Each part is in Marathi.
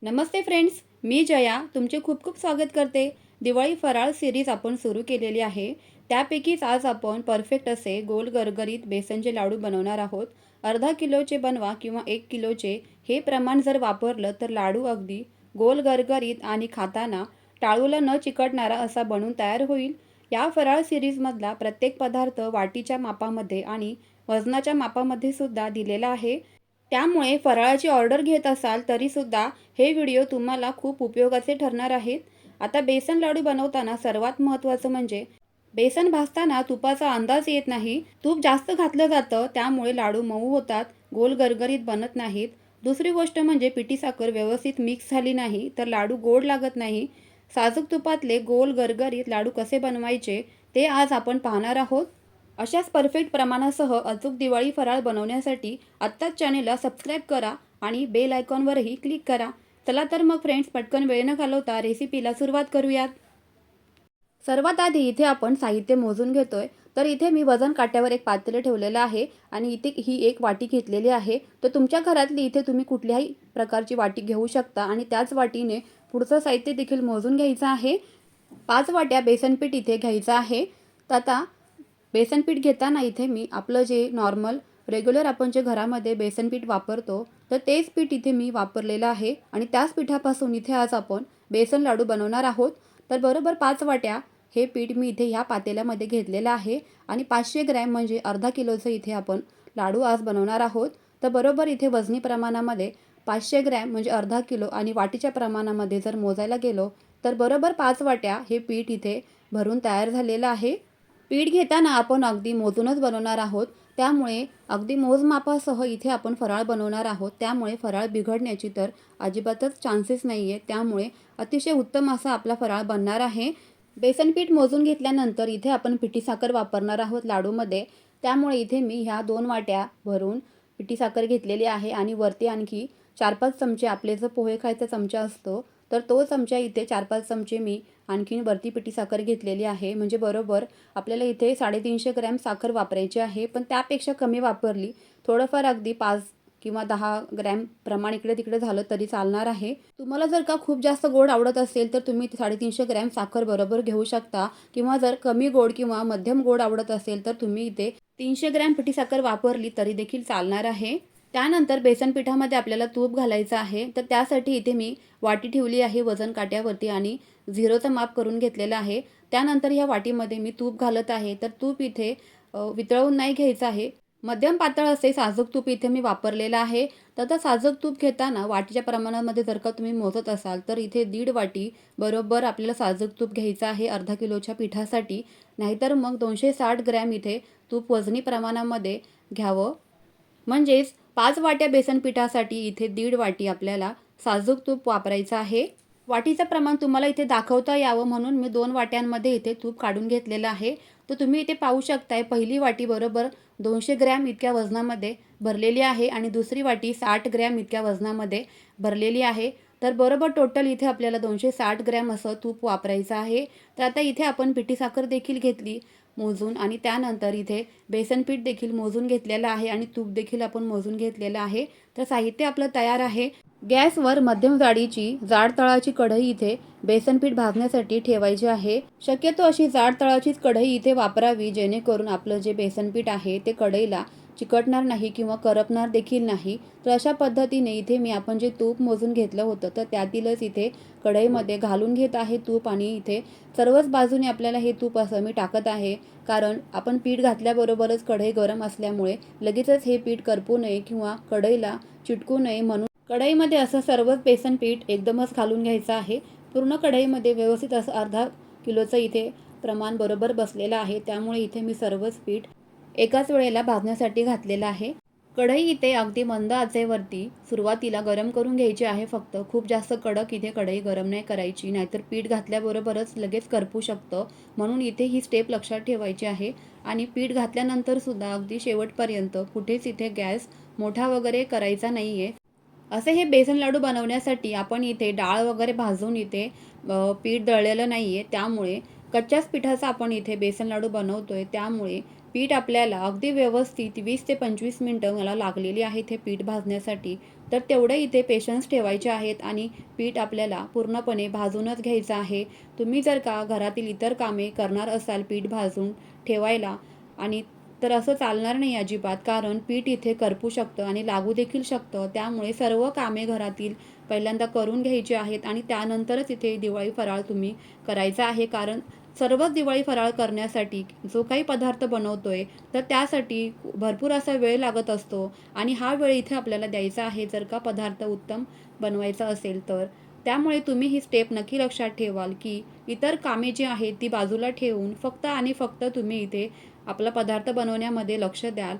नमस्ते फ्रेंड्स, मी जया तुमचे खूप खूप स्वागत करते. दिवाळी फराळ सिरीज आपण सुरू केलेली आहे. त्यापैकीच आज आपण परफेक्ट असे गोल गरगरीत बेसनचे लाडू बनवणार आहोत. अर्धा किलोचे बनवा किंवा 1 किलोचे, हे प्रमाण जर वापरलं तर लाडू अगदी गोल गरगरीत आणि खाताना टाळूला न चिकटणारा असा बनून तयार होईल. या फराळ सिरीजमधला प्रत्येक पदार्थ वाटीच्या मापामध्ये आणि वजनाच्या मापामध्ये सुद्धा दिलेला आहे. त्यामुळे फराळाची ऑर्डर घेत असाल तरीसुद्धा हे व्हिडिओ तुम्हाला खूप उपयोगाचे ठरणार आहेत. आता बेसन लाडू बनवताना सर्वात महत्त्वाचं म्हणजे बेसन भाजताना तुपाचा अंदाज येत नाही. तूप जास्त घातलं जातं त्यामुळे लाडू मऊ होतात, गोल गरगरीत बनत नाहीत. दुसरी गोष्ट म्हणजे पिठी साखर व्यवस्थित मिक्स झाली नाही तर लाडू गोड लागत नाही. साजूक तुपातले गोल गरगरीत लाडू कसे बनवायचे ते आज आपण पाहणार आहोत. अशाच परफेक्ट प्रमाणासह अचूक दिवाळी फराळ बनवण्यासाठी आत्ताच चॅनेलला सबस्क्राईब करा आणि बेल आयकॉनवरही क्लिक करा. चला तर मग फ्रेंड्स, पटकन वेळ न घालवता रेसिपीला सुरुवात करूयात. सर्वात आधी इथे आपण साहित्य मोजून घेतोय. तर इथे मी वजन काट्यावर एक पातेलं ठेवलेलं आहे आणि इथे ही एक वाटी घेतलेली आहे. तर तुमच्या घरातली इथे तुम्ही कुठल्याही प्रकारची वाटी घेऊ शकता आणि त्याच वाटीने पुढचं साहित्य देखील मोजून घ्यायचं आहे. 5 वाट्या बेसनपीठ इथे घ्यायचं आहे. तर आता बेसनपीठ घेताना इथे मी आपलं जे नॉर्मल रेग्युलर आपण जे घरामध्ये बेसनपीठ वापरतो तर तेच पीठ इथे मी वापरलेलं आहे आणि त्याच पिठापासून इथे आज आपण बेसन लाडू बनवणार आहोत. तर बरोबर 5 वाट्या हे पीठ मी इथे ह्या पातेल्यामध्ये घेतलेलं आहे आणि 500 ग्रॅम म्हणजे अर्धा किलोचं इथे आपण लाडू आज बनवणार आहोत. तर बरोबर इथे वजनी प्रमाणामध्ये 500 ग्रॅम म्हणजे अर्धा किलो आणि वाटीच्या प्रमाणामध्ये जर मोजायला गेलो तर बरोबर 5 वाट्या हे पीठ इथे भरून तयार झालेलं आहे. पीठ घेताना आपण अगदी मोजूनच बनवणार आहोत त्यामुळे अगदी मोजमापासह इथे आपण फराळ बनवणार आहोत. त्यामुळे फराळ बिघडण्याची तर अजिबातच चान्सेस नाही आहे. त्यामुळे अतिशय उत्तम असा आपला फराळ बनणार आहे. बेसन पीठ मोजून घेतल्यानंतर इथे आपण पिठी साखर वापरणार आहोत लाडूमध्ये. त्यामुळे इथे मी ह्या 2 वाट्या भरून पिठी साखर घेतलेली आहे आणि वरती आणखी 4-5 चमचे आपले जो पोहे खायचा चमचा असतो तर तो चमचा इथे 4-5 चमचे मी आणखीन वरती पिठी साखर घेतलेली आहे. म्हणजे बरोबर आपल्याला इथे 350 ग्रॅम साखर वापरायची आहे, पण त्यापेक्षा कमी वापरली थोडंफार अगदी 5 किंवा 10 ग्रॅम प्रमाण इकडे तिकडे झालं तरी चालणार आहे. तुम्हाला जर का खूप जास्त गोड आवडत असेल तर तुम्ही 350 ग्रॅम साखर बरोबर घेऊ शकता किंवा जर कमी गोड किंवा मध्यम गोड आवडत असेल तर तुम्ही इथे 300 ग्रॅम पिठी साखर वापरली तरी देखील चालणार आहे. त्यानंतर बेसन पिठामध्ये आपल्याला तूप घालायचं आहे. तर त्यासाठी इथे मी वाटी ठेवली आहे वजन काट्यावरती आणि 0चं माप करून घेतलेलं आहे. त्यानंतर ह्या वाटीमध्ये मी तूप घालत आहे. तर तूप इथे वितळवून नाही घ्यायचं आहे. मध्यम पातळ असे साजूक तूप इथे मी वापरलेलं आहे. तर आता साजूक तूप घेताना वाटीच्या प्रमाणामध्ये जर का तुम्ही मोजत असाल तर इथे 1.5 वाटी बरोबर आपल्याला साजूक तूप घ्यायचं आहे अर्धा किलोच्या पिठासाठी. नाहीतर मग 260 ग्रॅम इथे तूप वजनी प्रमाणामध्ये घ्यावं. म्हणजेच 5 वाट्या बेसन पिठासाठी इथे 1.5 वाटी आपल्याला साजूक तूप वापरायचं आहे. वाटीचं प्रमाण तुम्हाला इथे दाखवता यावं म्हणून मी 2 वाट्यांमध्ये इथे तूप काढून घेतलेलं आहे. तर तुम्ही इथे पाहू शकताय पहिली वाटी बरोबर 200 ग्रॅम इतक्या वजनामध्ये भरलेली आहे आणि दुसरी वाटी 60 ग्रॅम इतक्या वजनामध्ये भरलेली आहे. तर बरोबर टोटल इथे आपल्याला 260 ग्रॅम असं तूप वापरायचं आहे. तर आता इथे आपण पिठी साखर देखील घेतली मोजून आणि त्यानंतर इथे बेसन पीठ देखील मोजून घेतलेलं आहे आणि तूप देखील आपण मोजून घेतलेलं आहे. तर साहित्य आपलं तयार आहे. गॅसवर मध्यम जाडीची जाड तळाची कढई इथे बेसन पीठ भाजण्यासाठी ठेवायची आहे. शक्यतो अशी जाड तळाचीच कढई इथे वापरावी जेणेकरून आपलं जे बेसन पीठ आहे ते कढईला चिकटणार नाही किंवा करपणार देखील नाही. तर अशा पद्धतीने इथे मी आपण जे तूप मोजून घेतलं होतं तर त्यातीलच इथे कढईमध्ये घालून घेत आहे तूप आणि इथे सर्वच बाजूने आपल्याला हे तूप असं मी टाकत आहे. कारण आपण पीठ घातल्याबरोबरच कढई गरम असल्यामुळे लगेचच हे पीठ करपू नये किंवा कढईला चिटकू नये म्हणून कढईमध्ये असं सर्वच बेसन पीठ एकदमच घालून घ्यायचं आहे. पूर्ण कढईमध्ये व्यवस्थित असं अर्धा किलोचं इथे प्रमाण बरोबर बसलेलं आहे. त्यामुळे इथे मी सर्वच पीठ एकाच वेळेला भाजण्यासाठी घातलेलं आहे. कढई इथे अगदी मंद आचेवरती सुरुवातीला गरम करून घ्यायची आहे. फक्त खूप जास्त कडक इथे कढई गरम नाही करायची, नाहीतर पीठ घातल्याबरोबरच लगेच करपू शकतं. म्हणून इथे ही स्टेप लक्षात ठेवायची आहे. आणि पीठ घातल्यानंतर सुद्धा अगदी शेवटपर्यंत कुठेच इथे गॅस मोठा वगैरे करायचा नाही आहे. असे हे बेसन लाडू बनवण्यासाठी आपण इथे डाळ वगैरे भाजून इथे पीठ दळलेलं नाही आहे. त्यामुळे कच्च्याच पिठाचा आपण इथे बेसन लाडू बनवतोय. त्यामुळे पीठ आपल्याला अगदी व्यवस्थित 20 ते 25 मिनटं मला लागलेली आहेत हे पीठ भाजण्यासाठी. तर तेवढे इथे पेशन्स ठेवायचे आहेत आणि पीठ आपल्याला पूर्णपणे भाजूनच घ्यायचं आहे. तुम्ही जर का घरातील इतर कामे करणार असाल पीठ भाजून ठेवायला आणि तर असं चालणार नाही अजिबात, कारण पीठ इथे करपू शकतं आणि लागू देखील शकतं. त्यामुळे सर्व कामे घरातील पहिल्यांदा करून घ्यायची आहेत आणि त्यानंतरच इथे दिवाळी फराळ तुम्ही करायचा आहे. कारण सर्वच दिवाळी फराळ करण्यासाठी जो काही पदार्थ बनवतोय, तर त्यासाठी भरपूर असा वेळ लागत असतो आणि हा वेळ इथे आपल्याला द्यायचा आहे जर का पदार्थ उत्तम बनवायचा असेल तर. त्यामुळे तुम्ही ही स्टेप नक्की लक्षात ठेवाल, की इतर कामे जी आहेत ती बाजूला ठेवून फक्त आणि फक्त तुम्ही इथे आपला पदार्थ बनवण्यामध्ये लक्ष द्याल.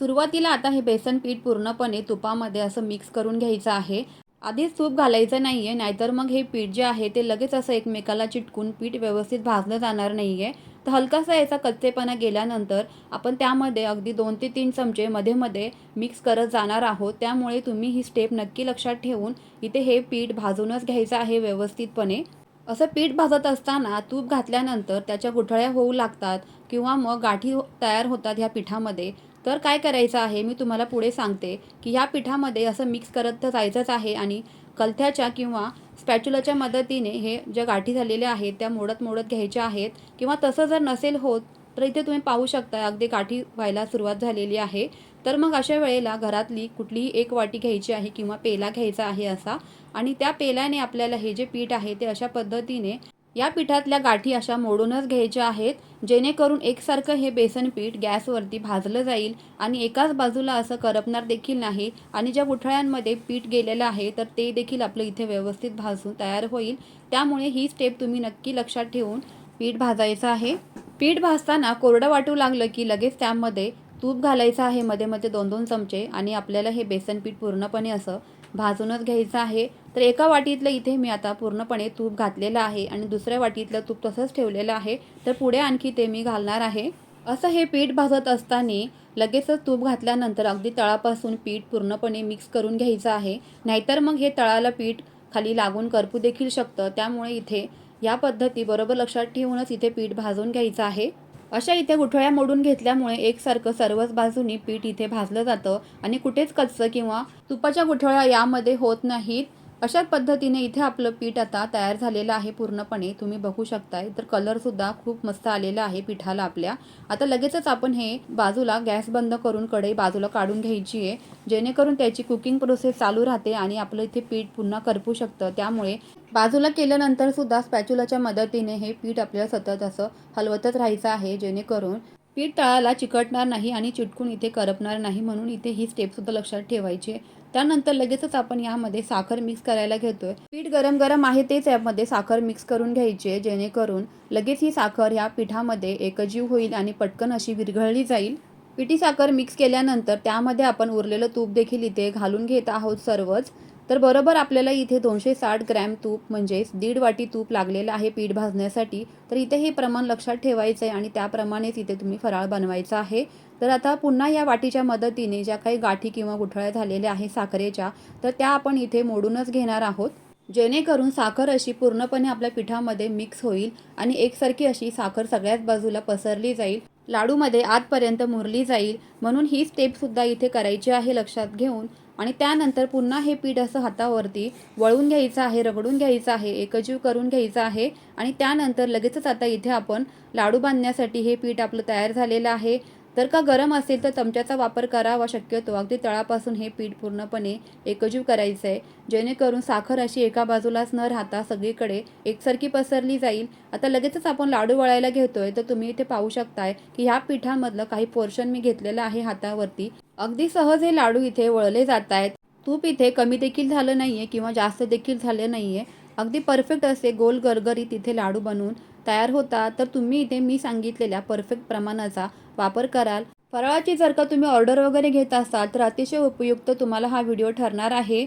सुरुवातीला आता हे बेसन पीठ पूर्णपणे तुपामध्ये असं मिक्स करून घ्यायचं आहे. आधीच तूप घालायचं नाही आहे, नाहीतर मग हे पीठ जे आहे ते लगेच असं एकमेकाला चिटकून पीठ व्यवस्थित भाजलं जाणार नाही आहे. तर हलकासा याचा कच्चेपणा गेल्यानंतर आपण त्यामध्ये अगदी 2 ते 3 चमचे मध्ये-मध्ये मिक्स करत जाणार आहोत. त्यामुळे तुम्ही ही स्टेप नक्की लक्षात ठेवून इथे हे पीठ भाजूनच घ्यायचं आहे व्यवस्थितपणे. असं पीठ भाजत असताना तूप घातल्यानंतर त्याच्या गुठळ्या होऊ लागतात किंवा मग गाठी तयार होतात ह्या पिठामध्ये. तर काय करायचं आहे मी तुम्हाला पुढे सांगते, की ह्या पिठामध्ये असं मिक्स करत तर जायचंच आहे आणि कलथ्याच्या किंवा स्पॅच्युलाच्या मदतीने हे ज्या गाठी झालेल्या आहेत त्या मोडत-मोडत घ्यायच्या आहेत किंवा तसं जर नसेल होत, तर इथे तुम्ही पाहू शकता अगदी गाठी व्हायला सुरुवात झालेली आहे. तर मग अशा वेळेला घरातली कुठलीही एक वाटी घ्यायची आहे किंवा पेला घ्यायचा आहे असा आणि त्या पेल्याने आपल्याला हे जे पीठ आहे ते अशा पद्धतीने या पिठातल्या गाठी अशा मोडूनच घ्यायच्या आहेत, जेणेकरून एकसारखं हे बेसन पीठ गॅसवरती भाजलं जाईल आणि एकाच बाजूला असं करपणार देखील नाही आणि ज्या गुठळ्यांमध्ये पीठ गेलेलं आहे तर ते देखील आपलं इथे व्यवस्थित भाजून तयार होईल. त्यामुळे ही स्टेप तुम्ही नक्की लक्षात ठेवून पीठ भाजायचं आहे. पीठ भाजताना कोरडं वाटू लागलं की लगेच त्यामध्ये तूप घालायचं आहे मध्ये-मध्ये 2-2 चमचे आणि आपल्याला हे बेसन पीठ पूर्णपणे असं भाजूनच घ्यायचं आहे. तर एका वाटीतलं इथे मी आता पूर्णपणे तूप घातलेलं आहे आणि दुसऱ्या वाटीतलं तूप तसंच ठेवलेलं आहे. तर पुढे आणखी ते मी घालणार आहे. असं हे पीठ भाजत असताना लगेचच तूप घातल्यानंतर अगदी तळापासून पीठ पूर्णपणे मिक्स करून घ्यायचं आहे. नाहीतर मग हे तळाला पीठ खाली लागून करपू देखील शकतं. त्यामुळे इथे या पद्धती बरोबर लक्षात ठेवूनच इथे पीठ भाजून घ्यायचं आहे. अशा इथे गुठळ्या मोडून घेतल्यामुळे एकसारखं सर्वच बाजूनी पीठ इथे भाजलं जातं आणि कुठेच कच्चं किंवा तुपाच्या गुठळ्या यामध्ये होत नाहीत. अशाच पद्धतीने इथे आपलं पीठ आता तयार झालेलं आहे पूर्णपणे. तुम्ही बघू शकताय. तर कलरसुद्धा खूप मस्त आलेला आहे पिठाला आपल्या. आता लगेचच आपण हे बाजूला गॅस बंद करून कढई बाजूला काढून घ्यायची आहे, जेणेकरून त्याची कुकिंग प्रोसेस चालू राहते आणि आपलं इथे पीठ पुन्हा करपू शकतं. त्यामुळे बाजूला केल्यानंतर सुद्धा स्पॅच्युलाच्या मदतीने हे पीठ आपल्याला सतत असं हलवतच राहायचं आहे, जेणेकरून पीठ तळाला चिकटणार नाही आणि चिटकून इथे करपणार नाही. म्हणून इथे ही स्टेपसुद्धा लक्षात ठेवायची आहे. त्यानंतर लगेचच आपण यामध्ये साखर मिक्स करायला घेतोय. पीठ गरम गरम आहे तेच यामध्ये साखर मिक्स करून घ्यायची आहे, जेणेकरून लगेच ही साखर या पिठामध्ये एकजीव होईल आणि पटकन अशी विरघळली जाईल. पिठी साखर मिक्स केल्यानंतर त्यामध्ये आपण उरलेलं तूप देखील इथे घालून घेत आहोत सर्वच. तर बरोबर आपल्याला इथे 260 ग्रॅम तूप म्हणजेच 1.5 वाटी तूप लागलेलं आहे पीठ भाजण्यासाठी. तर इथे हे प्रमाण लक्षात ठेवायचं आहे आणि त्याप्रमाणेच इथे तुम्ही फराळ बनवायचा आहे. तर आता पुन्हा या वाटीच्या मदतीने ज्या काही गाठी किंवा गुठळ्या झालेल्या आहे साखरेच्या, तर त्या आपण इथे मोडूनच घेणार आहोत, जेणेकरून साखर अशी पूर्णपणे आपल्या पिठामध्ये मिक्स होईल आणि एकसारखी अशी साखर सगळ्याच बाजूला पसरली जाईल, लाडूमध्ये आतपर्यंत मुरली जाईल. म्हणून ही स्टेपसुद्धा इथे करायची आहे लक्षात घेऊन. आणि त्यानंतर पुन्हा हे पीठ असं हातावरती वळून घ्यायचं आहे, रगडून घ्यायचं आहे, एकजीव करून घ्यायचं आहे आणि त्यानंतर लगेचच आता इथे आपण लाडू बांधण्यासाठी हे पीठ आपलं तयार झालेलं आहे. जर का गरम असेल तर चमच्याचा वापर करावा शक्यतो. अगदी तळापासून हे पीठ पूर्णपणे एकजीव करायचं आहे, जेणेकरून साखर अशी एका बाजूलाच न राहता सगळीकडे एकसारखी पसरली जाईल. आता लगेचच आपण लाडू वळायला घेतोय. तर तुम्ही इथे पाहू शकताय की ह्या पिठामधलं काही पोर्शन मी घेतलेलं आहे हातावरती. अगदी सहज हे लाडू इथे वळले जात आहेत. तूप इथे कमी देखील झालं नाहीये किंवा जास्त देखील झाले नाहीये. अगदी परफेक्ट असे गोल गरगरीत इथे लाडू बनवून तयार होतात. तर तुम्ही इथे मी सांगितलेल्या परफेक्ट प्रमाणाचा वापर कराल. फराळाची जर का तुम्ही ऑर्डर वगैरे घेत असाल तर अतिशय उपयुक्त तुम्हाला हा व्हिडिओ ठरणार आहे.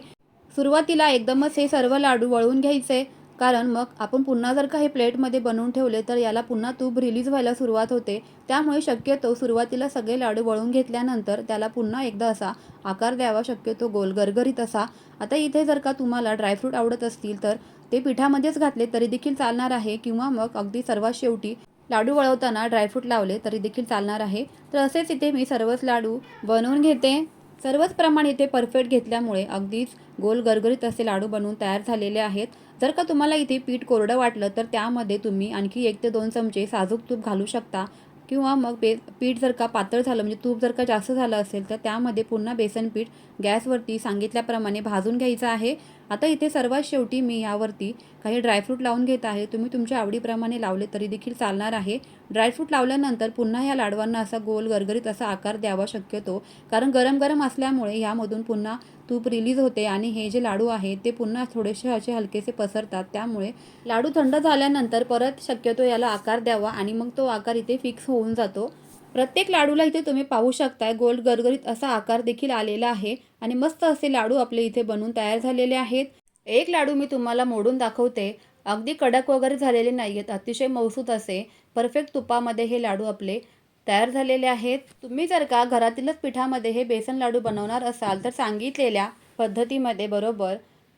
सुरुवातीला एकदमच हे सर्व लाडू वळवून घ्यायचे, कारण मग आपण पुन्हा जर का हे प्लेटमध्ये बनवून ठेवले तर याला पुन्हा तूप रिलीज व्हायला सुरुवात होते. त्यामुळे शक्यतो सुरुवातीला सगळे लाडू वळून घेतल्यानंतर त्याला पुन्हा एकदा असा आकार द्यावा, शक्यतो गोल गरगरीत असा. आता इथे जर का तुम्हाला ड्रायफ्रूट आवडत असतील तर ते पिठामध्येच घातले तरी देखील चालणार आहे किंवा मग अगदी सर्वात शेवटी लाडू वळवताना ड्रायफ्रूट लावले तरी देखील चालणार आहे. तर असेच इथे मी सर्वच लाडू बनवून घेते. सर्वच प्रमाण इथे परफेक्ट घेतल्यामुळे अगदीच गोल गरगरीत असे लाडू बनवून तयार झालेले आहेत. जर का तुम्हाला इथे पीठ कोरडं वाटलं तर त्यामध्ये तुम्ही आणखी 1 ते 2 चमचे साजूक तूप घालू शकता किंवा मग पीठ जर का पातळ झालं म्हणजे तूप जर का जास्त झालं असेल तर त्यामध्ये पुन्हा बेसन पीठ गॅसवरती सांगितल्याप्रमाणे भाजून घ्यायचं आहे. आता इथे सर्वात शेवटी मी यावरती काही ड्रायफ्रूट लावून घेत आहे. तुम्ही तुमच्या आवडीप्रमाणे लावले तरी देखील चालणार आहे. ड्रायफ्रूट लावल्यानंतर पुन्हा ह्या लाडवांना असा गोल गरगरीत असा आकार द्यावा शक्यतो, कारण गरम गरम असल्यामुळे यामधून पुन्हा तूप रिलीज होते आणि हे जे लाडू आहेत ते पुन्हा थोडेसे असे हलकेसे पसरतात. त्यामुळे लाडू थंड झाल्यानंतर परत शक्यतो याला आकार द्यावा आणि मग तो आकार इथे फिक्स होऊन जातो. प्रत्येक लाडूला इथे तुम्ही पाहू शकताय गोल गरगरीत असा आकार देखील आलेला आहे आणि मस्त असे लाडू आपले इथे बनून तयार झालेले आहेत. एक लाडू मी तुम्हाला मोडून दाखवते. अगदी कडक वगैरे झालेले नाही आहेत. अतिशय मऊसूत असे परफेक्ट तुपामध्ये हे लाडू आपले तयार झालेले आहेत. तुम्ही जर का घरातीलच पिठामध्ये हे बेसन लाडू बनवणार असाल तर सांगितलेल्या पद्धतीमध्ये बरोबर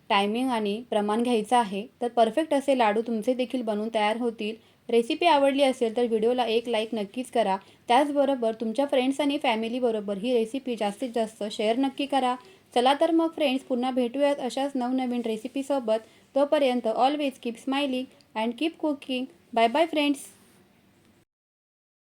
टायमिंग आणि प्रमाण घ्यायचं आहे. तर परफेक्ट असे लाडू तुमचे देखील बनवून तयार होतील. रेसिपी आवडली असेल तर व्हिडिओला एक लाईक नक्कीच करा. त्याचबरोबर तुमच्या फ्रेंड्स आणि फॅमिलीबरोबर ही रेसिपी जास्तीत जास्त शेअर नक्की करा. चला तर मग फ्रेंड्स, पुन्हा भेटूयात अशाच नवनवीन रेसिपीसोबत. तोपर्यंत always keep smiling and keep cooking. Bye bye friends.